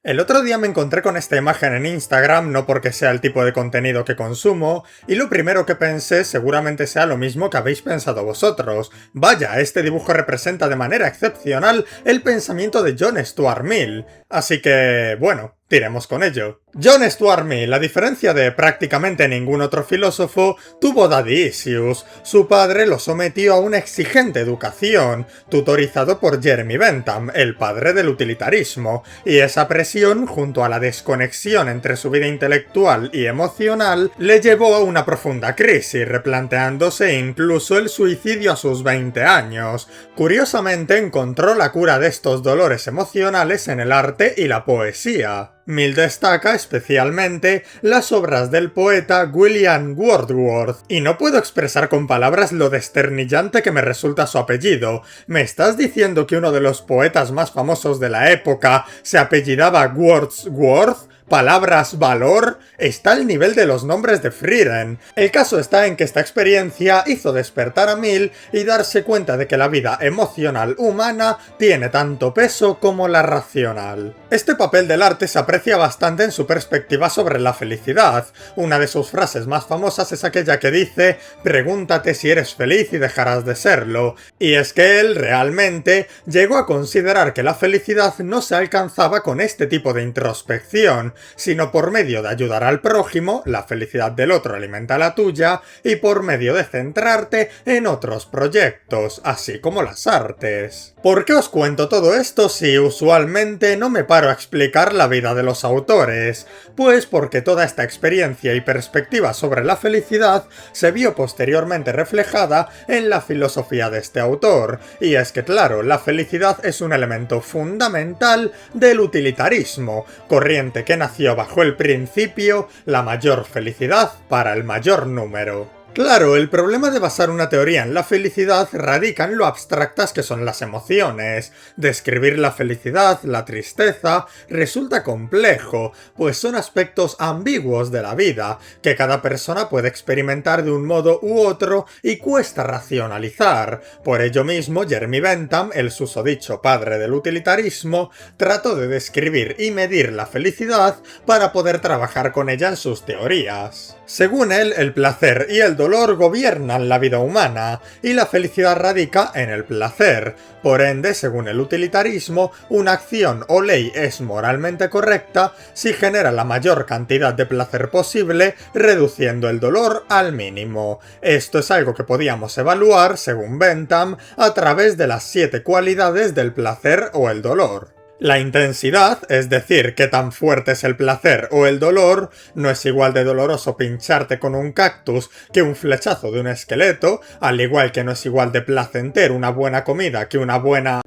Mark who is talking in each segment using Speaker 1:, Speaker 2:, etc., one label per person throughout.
Speaker 1: El otro día me encontré con esta imagen en Instagram, no porque sea el tipo de contenido que consumo, y lo primero que pensé seguramente sea lo mismo que habéis pensado vosotros. Vaya, este dibujo representa de manera excepcional el pensamiento de John Stuart Mill. Así que, bueno, tiremos con ello. John Stuart Mill, a diferencia de prácticamente ningún otro filósofo, tuvo daddy issues. Su padre lo sometió a una exigente educación, tutorizado por Jeremy Bentham, el padre del utilitarismo, y esa presión, junto a la desconexión entre su vida intelectual y emocional, le llevó a una profunda crisis, replanteándose incluso el suicidio a sus 20 años. Curiosamente, encontró la cura de estos dolores emocionales en el arte y la poesía. Mill destaca especialmente las obras del poeta William Wordsworth, y no puedo expresar con palabras lo desternillante que me resulta su apellido. ¿Me estás diciendo que uno de los poetas más famosos de la época se apellidaba Wordsworth? Palabras valor, está al nivel de los nombres de Frieden. El caso está en que esta experiencia hizo despertar a Mill y darse cuenta de que la vida emocional humana tiene tanto peso como la racional. Este papel del arte se aprecia bastante en su perspectiva sobre la felicidad. Una de sus frases más famosas es aquella que dice: "Pregúntate si eres feliz y dejarás de serlo". Y es que él realmente llegó a considerar que la felicidad no se alcanzaba con este tipo de introspección, sino por medio de ayudar al prójimo, la felicidad del otro alimenta la tuya, y por medio de centrarte en otros proyectos, así como las artes. ¿Por qué os cuento todo esto si usualmente no me paro a explicar la vida de los autores? Pues porque toda esta experiencia y perspectiva sobre la felicidad se vio posteriormente reflejada en la filosofía de este autor, y es que claro, la felicidad es un elemento fundamental del utilitarismo, corriente que nació bajo el principio la mayor felicidad para el mayor número. Claro, el problema de basar una teoría en la felicidad radica en lo abstractas que son las emociones. Describir la felicidad, la tristeza, resulta complejo, pues son aspectos ambiguos de la vida, que cada persona puede experimentar de un modo u otro y cuesta racionalizar. Por ello mismo, Jeremy Bentham, el susodicho padre del utilitarismo, trató de describir y medir la felicidad para poder trabajar con ella en sus teorías. Según él, el placer y el dolor gobiernan la vida humana, y la felicidad radica en el placer. Por ende, según el utilitarismo, una acción o ley es moralmente correcta si genera la mayor cantidad de placer posible, reduciendo el dolor al mínimo. Esto es algo que podíamos evaluar, según Bentham, a través de las 7 cualidades del placer o el dolor. La intensidad, es decir, qué tan fuerte es el placer o el dolor, no es igual de doloroso pincharte con un cactus que un flechazo de un esqueleto, al igual que no es igual de placentero una buena comida que una buena...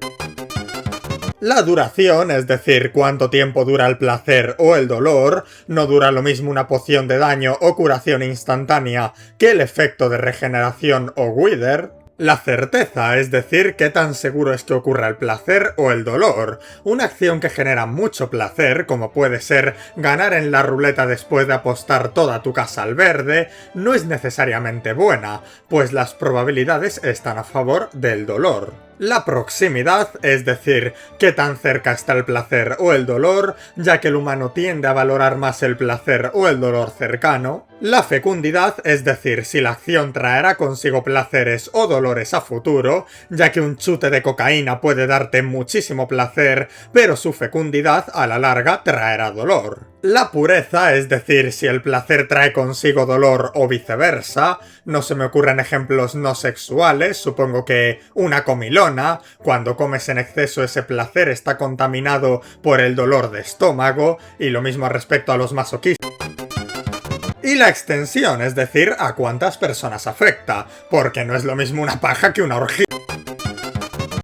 Speaker 1: La duración, es decir, cuánto tiempo dura el placer o el dolor, no dura lo mismo una poción de daño o curación instantánea que el efecto de regeneración o Wither. La certeza, es decir, qué tan seguro es que ocurra el placer o el dolor. Una acción que genera mucho placer, como puede ser ganar en la ruleta después de apostar toda tu casa al verde, no es necesariamente buena, pues las probabilidades están a favor del dolor. La proximidad, es decir, qué tan cerca está el placer o el dolor, ya que el humano tiende a valorar más el placer o el dolor cercano. La fecundidad, es decir, si la acción traerá consigo placeres o dolores a futuro, ya que un chute de cocaína puede darte muchísimo placer, pero su fecundidad a la larga traerá dolor. La pureza, es decir, si el placer trae consigo dolor o viceversa. No se me ocurren ejemplos no sexuales, supongo que una comilona, cuando comes en exceso ese placer está contaminado por el dolor de estómago, y lo mismo respecto a los masoquistas. Y la extensión, es decir, a cuántas personas afecta, porque no es lo mismo una paja que una orgía.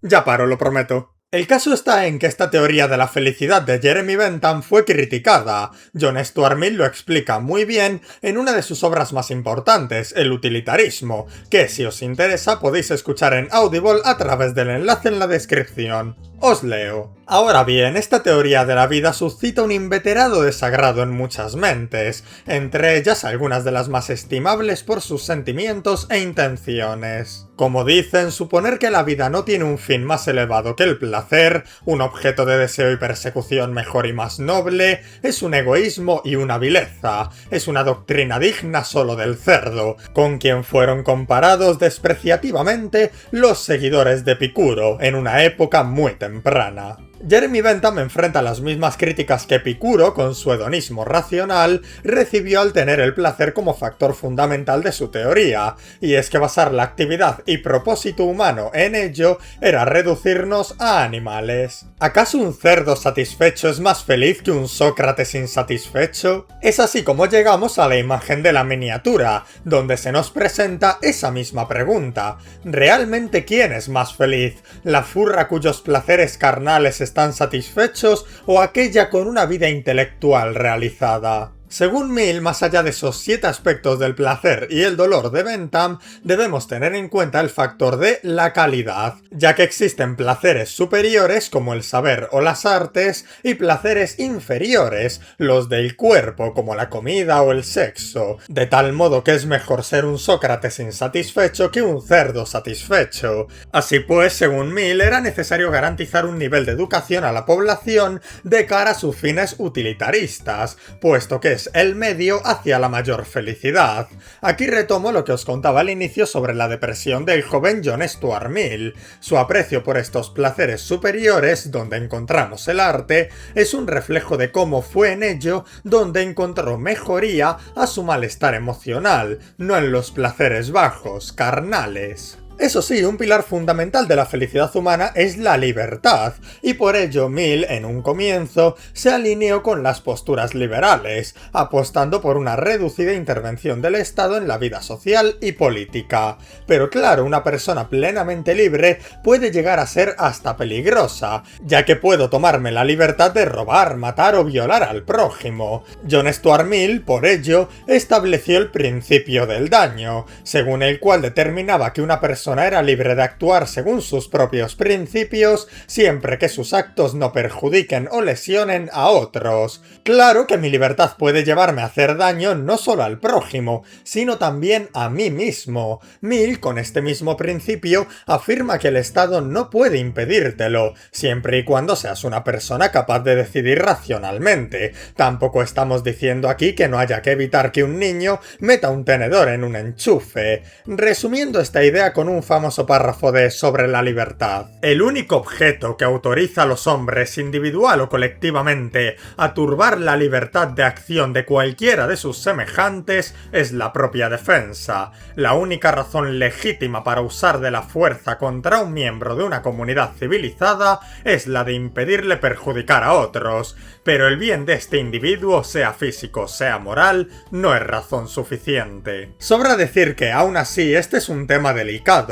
Speaker 1: Ya paro, lo prometo. El caso está en que esta teoría de la felicidad de Jeremy Bentham fue criticada. John Stuart Mill lo explica muy bien en una de sus obras más importantes, El utilitarismo, que si os interesa podéis escuchar en Audible a través del enlace en la descripción. Os leo. Ahora bien, esta teoría de la vida suscita un inveterado desagrado en muchas mentes, entre ellas algunas de las más estimables por sus sentimientos e intenciones. Como dicen, suponer que la vida no tiene un fin más elevado que el placer, un objeto de deseo y persecución mejor y más noble, es un egoísmo y una vileza, es una doctrina digna solo del cerdo, con quien fueron comparados despreciativamente los seguidores de Epicuro en una época muy temprana. Jeremy Bentham enfrenta las mismas críticas que Epicuro con su hedonismo racional recibió al tener el placer como factor fundamental de su teoría, y es que basar la actividad y propósito humano en ello era reducirnos a animales. ¿Acaso un cerdo satisfecho es más feliz que un Sócrates insatisfecho? Es así como llegamos a la imagen de la miniatura, donde se nos presenta esa misma pregunta. ¿Realmente quién es más feliz? ¿La furra cuyos placeres carnales están satisfechos o aquella con una vida intelectual realizada? Según Mill, más allá de esos 7 aspectos del placer y el dolor de Bentham, debemos tener en cuenta el factor de la calidad, ya que existen placeres superiores como el saber o las artes y placeres inferiores, los del cuerpo como la comida o el sexo, de tal modo que es mejor ser un Sócrates insatisfecho que un cerdo satisfecho. Así pues, según Mill, era necesario garantizar un nivel de educación a la población de cara a sus fines utilitaristas, puesto que es el medio hacia la mayor felicidad. Aquí retomo lo que os contaba al inicio sobre la depresión del joven John Stuart Mill. Su aprecio por estos placeres superiores, donde encontramos el arte, es un reflejo de cómo fue en ello donde encontró mejoría a su malestar emocional, no en los placeres bajos, carnales. Eso sí, un pilar fundamental de la felicidad humana es la libertad, y por ello Mill, en un comienzo, se alineó con las posturas liberales, apostando por una reducida intervención del Estado en la vida social y política. Pero claro, una persona plenamente libre puede llegar a ser hasta peligrosa, ya que puedo tomarme la libertad de robar, matar o violar al prójimo. John Stuart Mill, por ello, estableció el principio del daño, según el cual determinaba que una persona era libre de actuar según sus propios principios siempre que sus actos no perjudiquen o lesionen a otros. Claro que mi libertad puede llevarme a hacer daño no solo al prójimo, sino también a mí mismo. Mill, con este mismo principio, afirma que el Estado no puede impedírtelo, siempre y cuando seas una persona capaz de decidir racionalmente. Tampoco estamos diciendo aquí que no haya que evitar que un niño meta un tenedor en un enchufe. Resumiendo esta idea con un famoso párrafo de Sobre la libertad. El único objeto que autoriza a los hombres individual o colectivamente a turbar la libertad de acción de cualquiera de sus semejantes es la propia defensa. La única razón legítima para usar de la fuerza contra un miembro de una comunidad civilizada es la de impedirle perjudicar a otros, pero el bien de este individuo, sea físico, sea moral, no es razón suficiente. Sobra decir que, aún así, este es un tema delicado.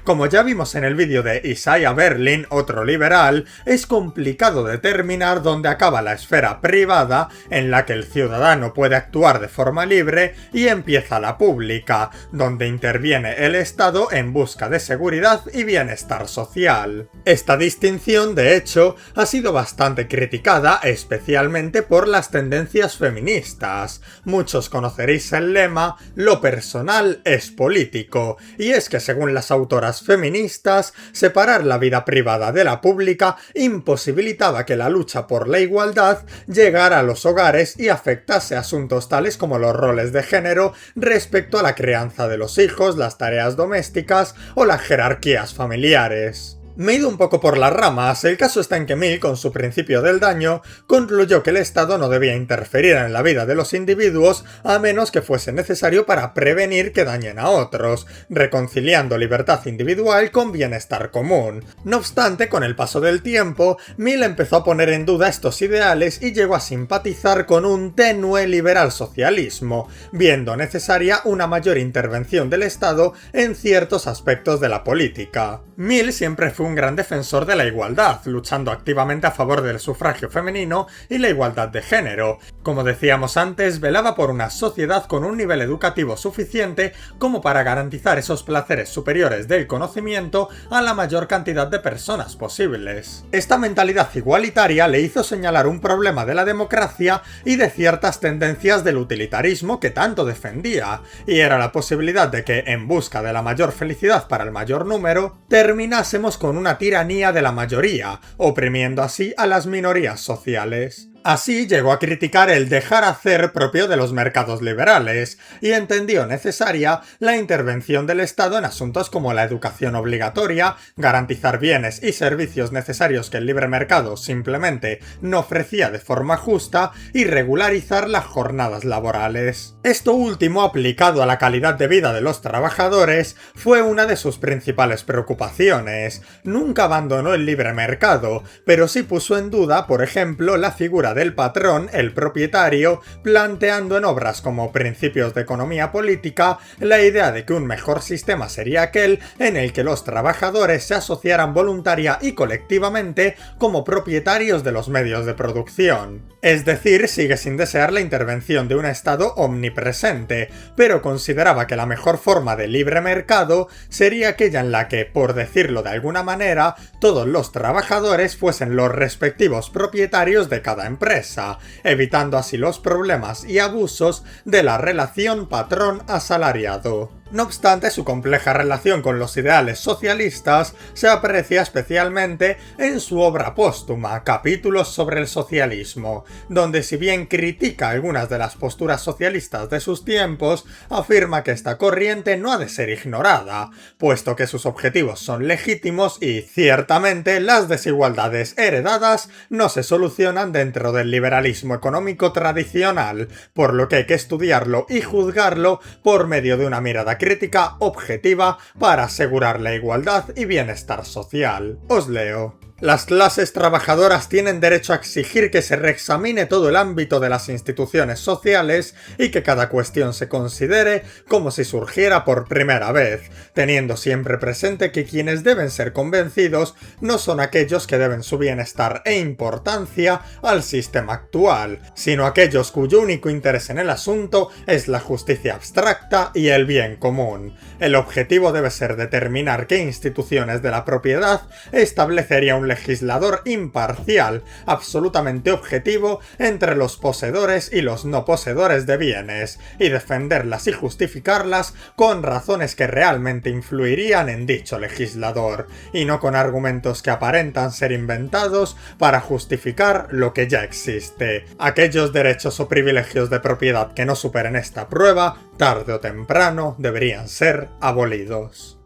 Speaker 1: Como ya vimos en el vídeo de Isaiah Berlin, otro liberal, es complicado determinar dónde acaba la esfera privada, en la que el ciudadano puede actuar de forma libre, y empieza la pública, donde interviene el Estado en busca de seguridad y bienestar social. Esta distinción, de hecho, ha sido bastante criticada, especialmente por las tendencias feministas. Muchos conoceréis el lema «Lo personal es político», y es que según las autoras feministas, separar la vida privada de la pública imposibilitaba que la lucha por la igualdad llegara a los hogares y afectase asuntos tales como los roles de género respecto a la crianza de los hijos, las tareas domésticas o las jerarquías familiares. Me he ido un poco por las ramas. El caso está en que Mill, con su principio del daño, concluyó que el Estado no debía interferir en la vida de los individuos a menos que fuese necesario para prevenir que dañen a otros, reconciliando libertad individual con bienestar común. No obstante, con el paso del tiempo, Mill empezó a poner en duda estos ideales y llegó a simpatizar con un tenue liberal socialismo, viendo necesaria una mayor intervención del Estado en ciertos aspectos de la política. Mill siempre fue un gran defensor de la igualdad, luchando activamente a favor del sufragio femenino y la igualdad de género, Como decíamos antes, velaba por una sociedad con un nivel educativo suficiente como para garantizar esos placeres superiores del conocimiento a la mayor cantidad de personas posibles. Esta mentalidad igualitaria le hizo señalar un problema de la democracia y de ciertas tendencias del utilitarismo que tanto defendía, y era la posibilidad de que, en busca de la mayor felicidad para el mayor número, terminásemos con una tiranía de la mayoría, oprimiendo así a las minorías sociales. Así llegó a criticar el dejar hacer propio de los mercados liberales, y entendió necesaria la intervención del Estado en asuntos como la educación obligatoria, garantizar bienes y servicios necesarios que el libre mercado simplemente no ofrecía de forma justa, y regularizar las jornadas laborales. Esto último, aplicado a la calidad de vida de los trabajadores, fue una de sus principales preocupaciones. Nunca abandonó el libre mercado, pero sí puso en duda, por ejemplo, la figura del patrón, el propietario, planteando en obras como Principios de Economía Política la idea de que un mejor sistema sería aquel en el que los trabajadores se asociaran voluntaria y colectivamente como propietarios de los medios de producción. Es decir, sigue sin desear la intervención de un Estado omnipresente, pero consideraba que la mejor forma de libre mercado sería aquella en la que, por decirlo de alguna manera, todos los trabajadores fuesen los respectivos propietarios de cada empresa, evitando así los problemas y abusos de la relación patrón-asalariado. No obstante, su compleja relación con los ideales socialistas se aprecia especialmente en su obra póstuma, Capítulos sobre el socialismo, donde si bien critica algunas de las posturas socialistas de sus tiempos, afirma que esta corriente no ha de ser ignorada, puesto que sus objetivos son legítimos y, ciertamente, las desigualdades heredadas no se solucionan dentro del liberalismo económico tradicional, por lo que hay que estudiarlo y juzgarlo por medio de una mirada crítica objetiva para asegurar la igualdad y bienestar social. Os leo. Las clases trabajadoras tienen derecho a exigir que se reexamine todo el ámbito de las instituciones sociales y que cada cuestión se considere como si surgiera por primera vez, teniendo siempre presente que quienes deben ser convencidos no son aquellos que deben su bienestar e importancia al sistema actual, sino aquellos cuyo único interés en el asunto es la justicia abstracta y el bien común. El objetivo debe ser determinar qué instituciones de la propiedad establecería un legislador imparcial, absolutamente objetivo entre los poseedores y los no poseedores de bienes, y defenderlas y justificarlas con razones que realmente influirían en dicho legislador, y no con argumentos que aparentan ser inventados para justificar lo que ya existe. Aquellos derechos o privilegios de propiedad que no superen esta prueba, tarde o temprano deberían ser abolidos.